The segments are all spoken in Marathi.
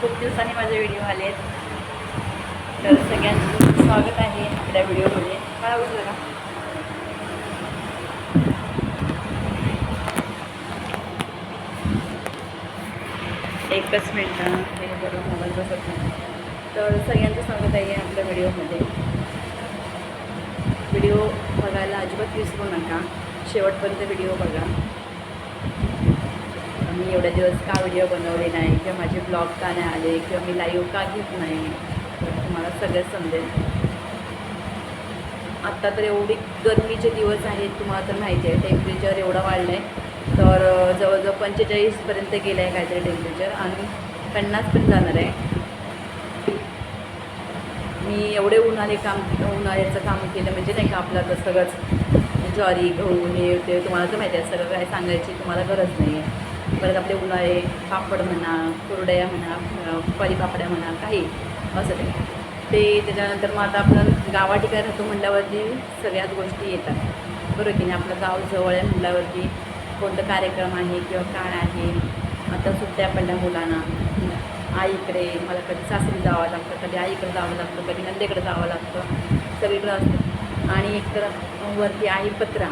खूप दिवसांनी माझे व्हिडिओ आले आहेत, तर सगळ्यांचं स्वागत आहे आपल्या व्हिडिओमध्ये. काय उठलं का? एकच मिनटं हे बरोबर मोबाईल बसत नाही. तर सगळ्यांचं स्वागत आहे आपल्या व्हिडिओमध्ये. व्हिडिओ बघायला अजिबात विसरू नका, शेवटपर्यंत व्हिडिओ बघा. मी एवढ्या दिवस का व्हिडिओ बनवले नाही, किंवा माझे ब्लॉग का नाही आले, किंवा मी लाईव्ह का घेत नाही, तर तुम्हाला सगळं समजेल. आत्ता तर एवढी गरमीचे दिवस आहेत, तुम्हाला तर माहिती आहे. टेम्परेचर एवढं वाढलं आहे, तर जवळजवळ 45पर्यंत गेलं आहे काहीतरी टेम्परेचर, आणि 50 पण जाणार आहे. मी एवढे उन्हाळ्याचं काम केलं, म्हणजे नाही का, आपलं तर सगळंच ज्वारी गहू हे ते तुम्हाला तर माहिती आहे. सगळं काय सांगायची तुम्हाला गरज नाही आहे. परत आपले उन्हाळे पापड म्हणा, कुरडया म्हणा, पळीपापड्या म्हणा, काही असं ते त्याच्यानंतर मग आता आपण गावा ठिकाणी राहतो म्हटल्यावरती सगळ्याच गोष्टी येतात, बरोबर की नाही. आपलं गाव जवळ आहे म्हटल्यावरती कोणतं कार्यक्रम आहे किंवा काय आहे. आता सुट्ट्या पडल्या मुलांना, आईकडे मला कधी सासरी जावं लागतं, कधी आईकडे जावं लागतं, कधी नंदेकडे जावं लागतं, सगळीकडं असतं. आणि एकतर वरती आहे पत्रा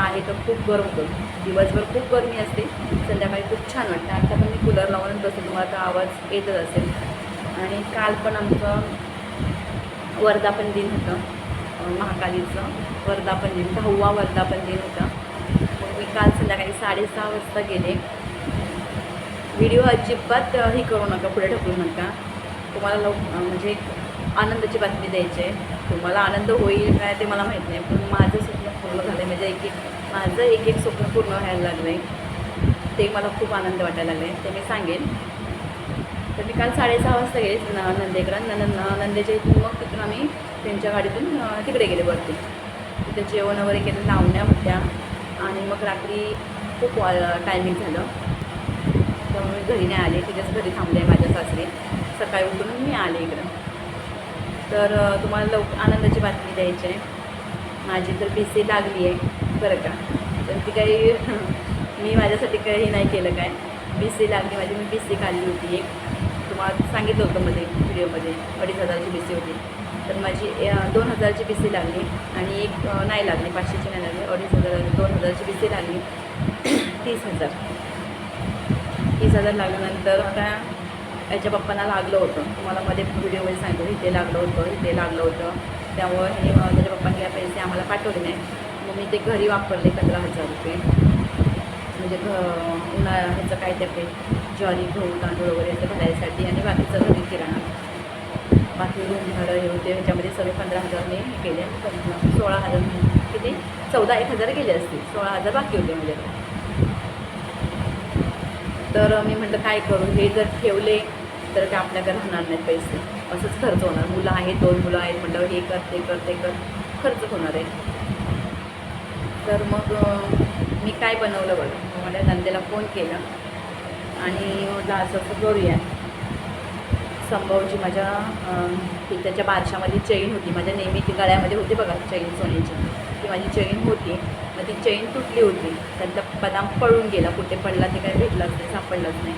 आहे, तर खूप गरम होतं. दिवसभर खूप गरमी असते, संध्याकाळी खूप छान वाटतं. आता पण मी कूलर लावून बसते, तुम्हाला तर आवाज येतच असेल. आणि काल पण आमचं वर्धापन दिन होतं, महाकालीचं वर्धापन दिन, 10वा वर्धापन दिन होता. मग मी काल संध्याकाळी 6:30 वाजता गेले. व्हिडिओ अजिबात ही करू नका, पुढे ढकलू नका. तुम्हाला म्हणजे आनंदाची बातमी द्यायची आहे. तुम्हाला आनंद होईल काय ते मला माहीत नाही, पण माझं स्वप्न पूर्ण झालं आहे. म्हणजे माझं एक स्वप्न पूर्ण व्हायला लागलं आहे, ते मला खूप आनंद वाटायला लागला आहे, ते मी सांगेन. तर मी काल 6:30 वाजता गेले नंदेकडं. नंदेच्या इथून मग तिथून आम्ही त्यांच्या गाडीतून तिकडे गेले वरती. तिथे जेवण वगैरे केलं, लावण्या होत्या, आणि मग रात्री खूप टायमिंग झालं, त्यामुळे घरी नाही आले. तिथेच घरी थांबले माझ्या सासरे. सकाळी उठून मी आले इकडं. तर तुम्हाला आनंदाची बातमी द्यायची आहे. माझी तर BC लागली आहे बरं का. तर ती काही मी माझ्यासाठी काही नाही केलं, काय BC लागली माझी. मी BC काढली होती एक, तुम्हाला सांगितलं होतं मध्ये व्हिडिओमध्ये. 2,500ची BC होती, तर माझी 2,000ची BC लागली, आणि एक नाही लागली, 500ची नाही लागली, 2,000ची BC लागली. 30,000 लागल्यानंतर आता याच्या पप्पांना लागलं होतं, तुम्हाला मध्ये व्हिडिओमध्ये सांगितलं, इथे लागलं होतं. त्यामुळे हे त्याच्या पप्पांनी काय पैसे आम्हाला पाठवले नाही. मग मी ते घरी वापरले 15,000 रुपये. म्हणजे ह्याचं काय ते ज्वारी गहू तांदूळ वगैरे ते भरायसाठी, आणि बाकीचं घरी किराणा, बाकी रूम भाडं हे होते. ह्याच्यामध्ये सगळे 15,000 मी केले. 16,000 किती 14,000 गेले असतील, 16,000 बाकी होते माझ्याकडे. तर मी म्हटलं काय करू, हे जर ठेवले तर ते आपल्याकडे राहणार नाहीत पैसे, असंच खर्च होणार. मुलं आहेत, 2 मुलं आहेत म्हटलं, हे कर ते कर ते कर, खर्च होणार आहे. तर मग मी काय बनवलं बघा, मला नंदेला फोन केला आणि म्हटलं असं असं करूया. संभवची माझ्या त्याच्या बारशामध्ये चेन होती, माझ्या नेहमी ती गळ्यामध्ये होती बघा चेन, सोन्याची ती माझी चेन होती. मग ती चेन तुटली होती, त्यातला बदाम पळून गेला, कुठे पडला ते काही भेटलाच नाही, सापडलाच नाही.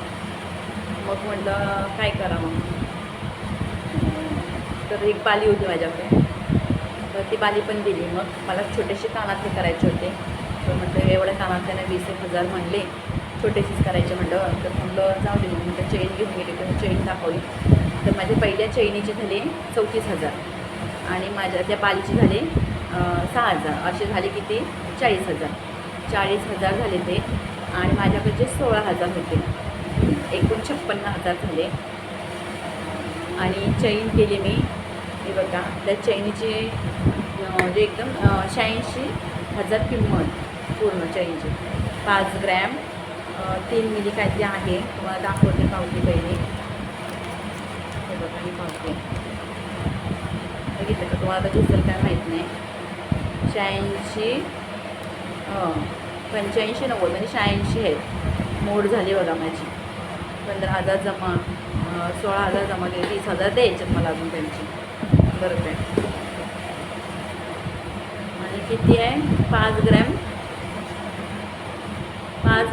मग म्हटलं काय करावं. तर एक बाली होती माझ्याकडे, तर ती बाली पण दिली. मग मला छोटेसे कानातले करायचे होते, तर म्हटलं एवढ्या कानातल्याने 20,000 म्हणले, छोटेशीच करायचे म्हटलं. तर म्हटलं जाऊ दे. मग म्हटलं चेन घेऊन गेली, तर चेन दाखवली. तर माझ्या पहिल्या चेनीचे झाले 34,000, आणि माझ्या त्या बालीचे झाले 6,000, असे झाले किती 40,000 झाले ते. आणि माझ्याकडचे 16,000 होते, एकूण 56,000 झाले. आणि चैन केली मी, हे बघा, त्या चैनीची म्हणजे एकदम 86,000 किंमत पूर्ण चैनची. 5 ग्रॅम 3 मिली काहीतरी आहे, तुम्हाला दाखवते पावती पहिली. हे बघा ही पावती, बघितलं का तुम्हाला, आता दिसेल काय माहीत नाही. 86 85 90 म्हणजे 86 आहेत. मोड झाली बघा माझी. 15,000 जमा, 16,000 जमा केले, 30,000 द्यायच्यात मला अजून त्यांची, बरं काय. आणि किती आहे 5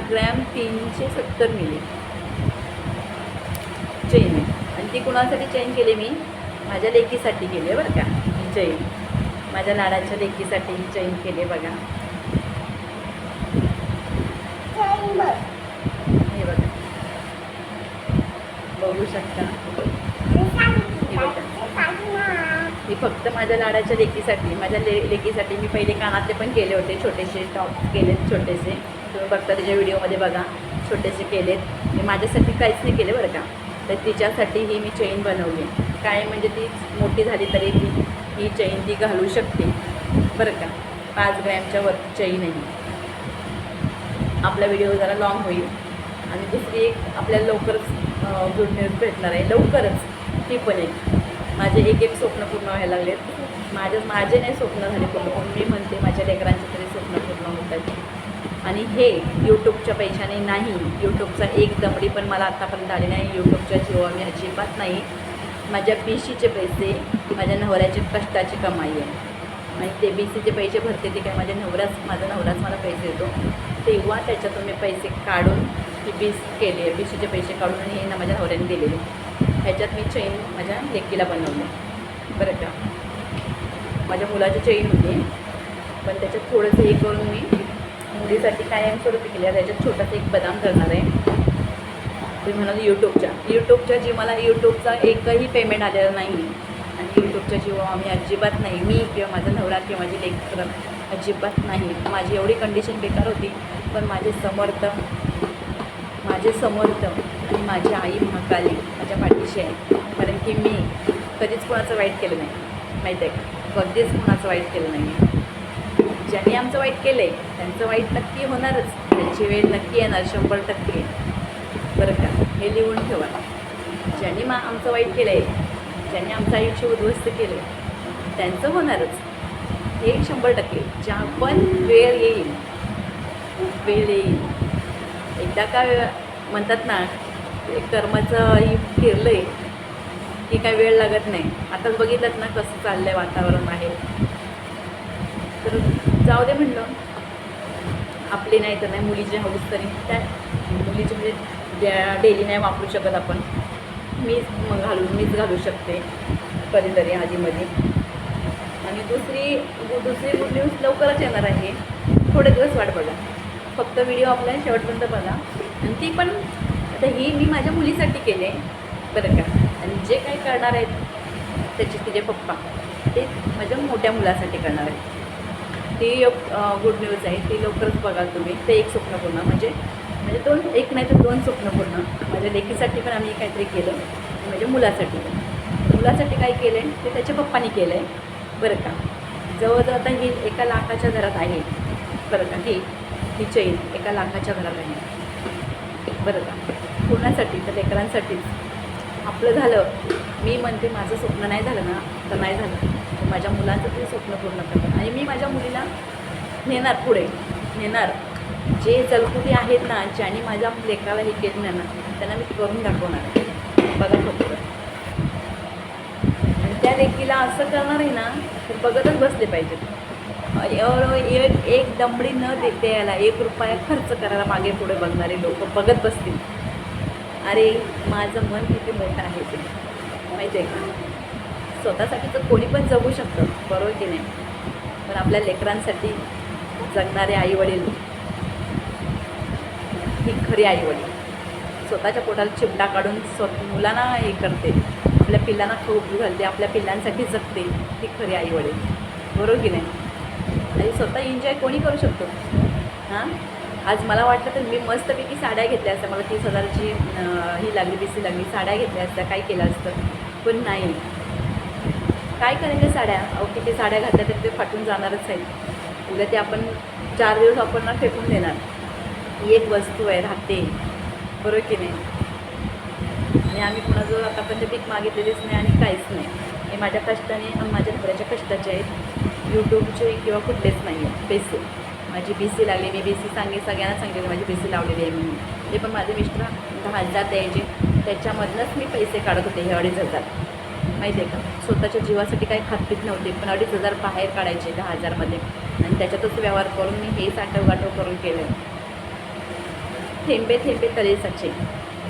ग्रॅम 370 मिली चेन आहे. आणि ती कुणासाठी चेन केली मी? माझ्या लेकीसाठी केली आहे बरं का ही चेन. माझ्या लाडाच्या लेकीसाठी ही चेन केली आहे बघा. हे बघा, बघू शकता. ही फक्त माझ्या लाडाच्या लेकीसाठी, माझ्या लेकीसाठी मी पहिले कानातले पण केले होते, छोटेसे टॉप केलेत छोटेसे. तुम्ही बघता त्याच्या व्हिडिओमध्ये बघा, छोटेसे केलेत. मी माझ्यासाठी काहीच नाही केले बरं का. तर तिच्यासाठी ही मी चेन बनवली. काय म्हणजे ती मोठी झाली तरी ही चेन ती घालू शकते बरं का. 5 ग्रॅमच्या वरती चेन आहे. आपला व्हिडिओ जरा लॉंग होईल. आणि दुसरी एक आपल्याला लवकरच गुड न्यूज भेटणार आहे लवकरच. ती पण एक माझे एक स्वप्न पूर्ण व्हायला लागलेत. माझे नाही स्वप्न झाले पूर्ण, पण मी म्हणते माझ्या लेकरांचे तरी स्वप्न पूर्ण होत आहेत. आणि हे यूट्यूबच्या पैशाने नाही. यूट्यूबचा एक दमडी पण मला आत्तापर्यंत आली नाही. यूट्यूबच्या जीवा मी अजिबात नाही. माझ्या BCचे पैसे माझ्या नवऱ्याच्या कष्टाची कमाई आहे. आणि ते BCचे पैसे भरते ते काय माझा नवराच मला पैसे देतो. तेव्हा त्याच्यातून मी पैसे काढून ही BC केली आहे. BCचे पैसे काढून आणि हे ना माझ्या नवऱ्याने दिलेले. ह्याच्यात मी चेन माझ्या लेकीला बनवले बरं का. माझ्या मुलाची चेन होती, पण त्याच्यात थोडंसं हे करून मी मुलीसाठी कायमस्वरूपी केली आहे. त्याच्यात छोटासा एक बदाम करणार आहे. तुम्ही म्हणाल यूट्यूबच्या जी मला यूट्यूबचा एकही पेमेंट आलेलं नाही. आणि यूट्यूबच्या जीवा आम्ही अजिबात नाही. मी किंवा माझा नवरा किंवा माझी लेकर अजिबात नाही. माझी एवढी कंडिशन बेकार होती, पण माझे समर्थ आणि माझी आई महाकाली माझ्या पाठीशी आहे. कारण की मी कधीच कोणाचं वाईट केलं नाही, माहीत आहे का. कधीच कोणाचं वाईट केलं नाही. ज्यांनी आमचं वाईट केलं आहे त्यांचं वाईट नक्की होणारच. त्यांची वेळ नक्की येणार 100% बरं का. हे लिहून ठेवा. ज्यांनी आमचं वाईट केलं आहे, ज्यांनी आमचं आयुष्य उद्ध्वस्त केलं आहे त्यांचं होणारच हे 100%. ज्या पण वेळ येईल एकदा का म्हणतात ना कर्माचं फिरलं आहे की काय वेळ लागत नाही. आताच बघितलं ना कसं चाललं आहे वातावरण आहे. तर जाऊ दे म्हणलं. आपली नाही तर नाही, मुलीची हौस तरी त्या मुलीची म्हणजे डेली नाही वापरू शकत आपण. मीच घालू शकते कधीतरी आधीमध्ये. आणि दुसरी गुड न्यूज लवकरच येणार आहे. थोडे दिवस वाट बघा. फक्त व्हिडिओ आपल्या शेवटपर्यंत बघा. आणि ती पण आता ही मी माझ्या मुलीसाठी केले बरं का. आणि जे काही करणार आहेत तिचे पप्पा ते माझ्या मोठ्या मुलासाठी करणार आहेत. ती एक गुड न्यूज आहे. ती लवकरच बघाल तुम्ही. ते एक स्वप्न पूर्ण म्हणजे एक नाही तर 2 स्वप्न पूर्ण. माझ्या लेकीसाठी पण आम्ही काहीतरी केलं आणि माझ्या मुलासाठी काय केलं आहे ते त्याच्या पप्पानी केलं आहे बरं का. जवळजवळ आता ही 1 लाखाच्या घरात आहे बरं का. ही चेन 1 लाखाच्या घरात आहे बरं का. कोणासाठी तर लेकरांसाठीच. आपलं झालं. मी म्हणते माझं स्वप्न नाही झालं ना तर नाही झालं, तर माझ्या मुलांचं ते स्वप्न पूर्ण करणार. आणि मी माझ्या मुलीला पुढे नेणार. जे जलकुटी आहेत ना, ज्यांनी माझ्या लेकराला हे केलं नाही ना, त्यांना मी करून दाखवणार बघा फक्त. आणि त्या लेकीला असं करणार आहे ना तर बघतच बसले पाहिजेत. एक दमडी न देते याला 1 रुपया खर्च करायला मागे पुढे बघणारे लोक बघत बसतील. अरे माझं मन किती मोठं आहे ते माहिती आहे का. स्वतःसाठी तर कोणी पण जगू शकतं बरोबर की नाही. पण आपल्या लेकरांसाठी जगणारे आईवडील ही खरी आईवडील. स्वतःच्या पोटाला चिमटा काढून मुलांना हे करते, आपल्या पिल्लांना खाऊ घालते, आपल्या पिल्लांसाठी जगते, ती खरी आईवडील बरोबर की नाही. आणि स्वतः एन्जॉय कोणी करू शकतो. हां आज मला वाटलं तर मी मस्तपैकी साड्या घेतल्या असत्या. मला 30,000ची ही लागली BC लागली. साड्या घेतल्या असत्या, काय केलं असतं. पण नाही. काय करायच्या साड्या. किती साड्या घातल्या तर ते फाटून जाणारच आहेत. उद्या ते आपण 4 दिवस वापरणार, फेकून देणार. ही एक वस्तू आहे, राहते बरोबर की नाही. आणि आम्ही कुणाजवळ आतापर्यंत भीक मागितलेलीच नाही आणि काहीच नाही. हे माझ्या कष्टाने आणि माझ्या नवऱ्याच्या कष्टाचे आहेत. यूट्यूबचे किंवा कुठलेच नाही आहेत पैसे. माझी BC लागली. मी BC सगळ्यांना सांगितलं माझी BC लावलेली आहे म्हणून. ते पण माझे मिस्टर 10,000 द्यायचे, त्याच्यामधनंच मी पैसे काढत होते. हे 2,500 माहिती आहे का. स्वतःच्या जीवासाठी काही खातपीत नव्हते, पण 2,500 बाहेर काढायचे 10,000मध्ये. आणि त्याच्यातच व्यवहार करून मी हे साठव करून केलं. थेंबे थेंबे तळे साचे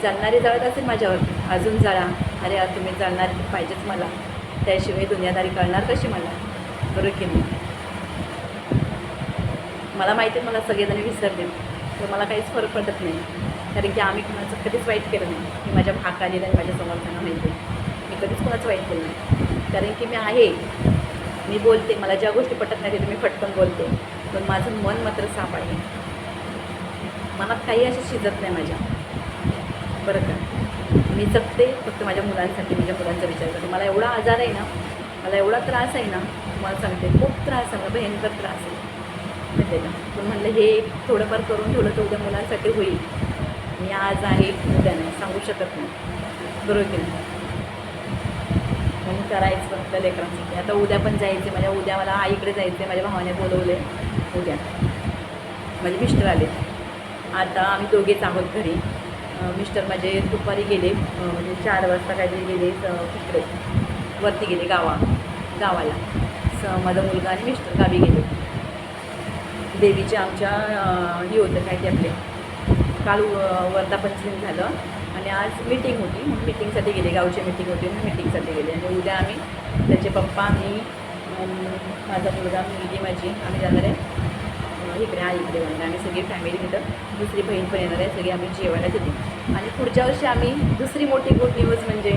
चालणारी जळत असेल माझ्यावर अजून जळा. अरे यार तुम्ही जळणार पाहिजेच मला, त्याशिवाय दुनियादारी कळणार कशी मला, बरोबर की नाही. मला माहिती आहे मला सगळेजण विसरले तर मला काहीच फरक पडत नाही, कारण की आम्ही कुणाचं कधीच वाईट केलं नाही. मी माझ्या भाकारीला आणि माझ्या समर्थांना माहिती आहे मी कधीच कुणाचं वाईट केलं नाही, कारण की मी आहे, मी बोलते. मला ज्या गोष्टी पटत नाही ते मी फटकन बोलते, पण माझं मन मात्र साफ आहे. मनात काही असं शिजत नाही माझ्या, बरं का. मी जगते फक्त माझ्या मुलांसाठी, माझ्या मुलांचा विचार करते. मला एवढा आजार आहे ना, मला एवढा त्रास आहे ना, तुम्हाला सांगते खूप त्रास आहे, मला भयंकर त्रास आहे माहिती का. पण म्हणलं हे थोडंफार करून ठेवलं तर उद्या मुलांसाठी होईल. मी आज आहे उद्या नाही, सांगू शकत नाही, बरोबर की नाही. म्हणून करायचं फक्त लेकरांसाठी. आता उद्या पण जायचे, उद्या मला आईकडे जायचं आहे, माझ्या भावाने बोलवले उद्या. माझे मिस्टर आले, आता आम्ही दोघेच आहोत घरी. मिस्टर माझे दुपारी गेले, म्हणजे 4 वाजता काहीतरी गेले तिकडे वरती गेले गावाला. माझा मुलगा आणि मिस्टर गावी गेले. देवीचे आमच्या ही होतं काय ते आपले काल वर्धापंचमी झालं आणि आज मीटिंग होती, म्हणून मीटिंगसाठी गेले. गावची मीटिंग होती म्हणून मीटिंगसाठी गेले. आणि उद्या आम्ही त्याचे पप्पा, मी, माझा मुलगा, मुलगी माझी, आम्ही जाणार आहे इकडे आईकडे म्हणून. आम्ही सगळी फॅमिली तिथं, दुसरी बहीण पण येणार आहे, सगळी आम्ही जेवायला तिथे. आणि पुढच्या वर्षी आम्ही दुसरी मोठी गुड न्यूज म्हणजे